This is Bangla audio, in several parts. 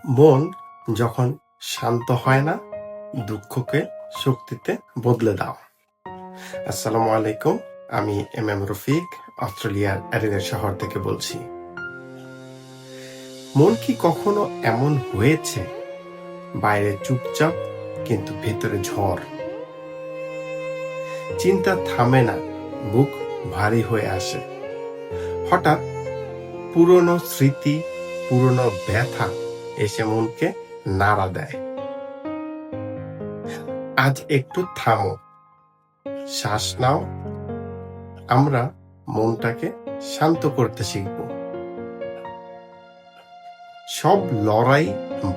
মন যখন শান্ত হয় না, দুঃখকে শক্তিতে বদলে দাও। আসসালামু আলাইকুম, আমি এম রফিক, অস্ট্রেলিয়ার অ্যাডিলেড শহর থেকে বলছি। মন কি কখনো এমন হয়েছে, বাইরে চুপচাপ কিন্তু ভেতরে ঝড়? চিন্তা থামে না, বুক ভারী হয়ে আসে। হঠাৎ পুরনো স্মৃতি, পুরনো ব্যথা এসে মনকে নাড়া দেয়। আজ একটু থামো, শ্বাস নাও। আমরা মনটাকে শান্ত করতে শিখব। সব লড়াই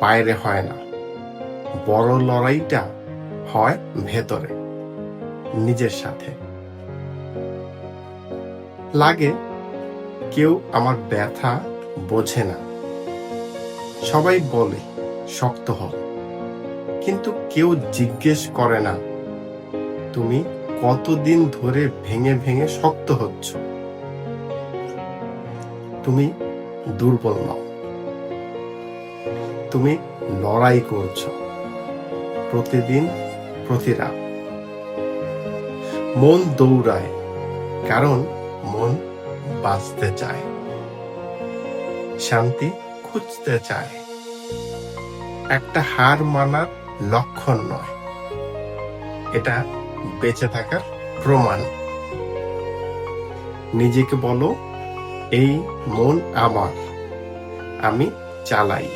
বাইরে হয় না, বড় লড়াইটা হয় ভেতরে, নিজের সাথে। লাগে কেউ আমার ব্যথা বোঝে না, সবাই বলে শক্ত হও, কিন্তু কেউ জিজ্ঞেস করে না তুমি কতদিন ধরে ভেঙে ভেঙে শক্ত হচ্ছ। তুমি দুর্বল নও, তুমি লড়াই করছো প্রতিদিন, প্রতি রাত। মন দৌড়ায় কারণ মন বাঁচতে চায়, শান্তি খুঁজতে চায়। একটা হার মানার লক্ষণ নয়, এটা বেঁচে থাকার প্রমাণ। নিজেকে বলো, এই মন আমার, আমি চালাই।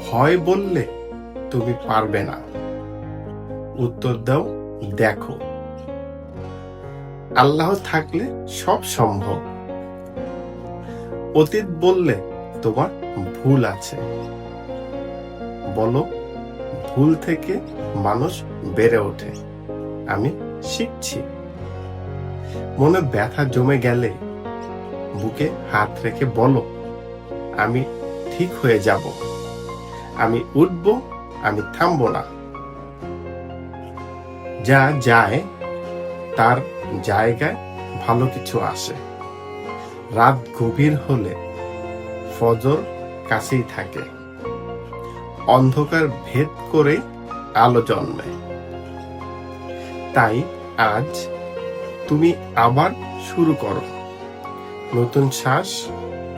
ভয় বললে তুমি পারবে না, উত্তর দাও, দেখো আল্লাহ থাকলে সব সম্ভব। অতীত বললে তোমার ভুল আছে, বলো ভুল থেকে মানুষ বেড়ে ওঠে, আমি শিখছি। মনে ব্যথা জমে গেলে বুকে হাত রেখে বলো, আমি ঠিক হয়ে যাব, আমি উঠব, আমি থামবো না। যা যায় তার জায়গায় ভালো কিছু আসে। রাত গভীর হলে ফজর কাছেই থাকে, অন্ধকার ভেদ করে আলো জন্মে। তাই আজ তুমি আবার শুরু করো, নতুন শ্বাস,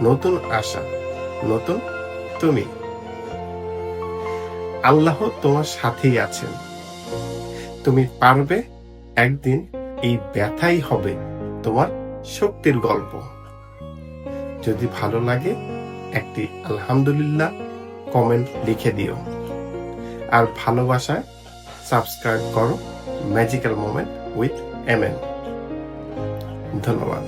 নতুন আশা, নতুন তুমি। আল্লাহ তোমার সাথেই আছেন, তুমি পারবে। একদিন এই ব্যথাই হবে তোমার শক্তির গল্প। যদি ভালো লাগে একটি আলহামদুলিল্লাহ কমেন্ট লিখে দিও, আর ভালোবাসায় সাবস্ক্রাইব করো ম্যাজিক্যাল মোমেন্ট উইথ এমএন। ধন্যবাদ।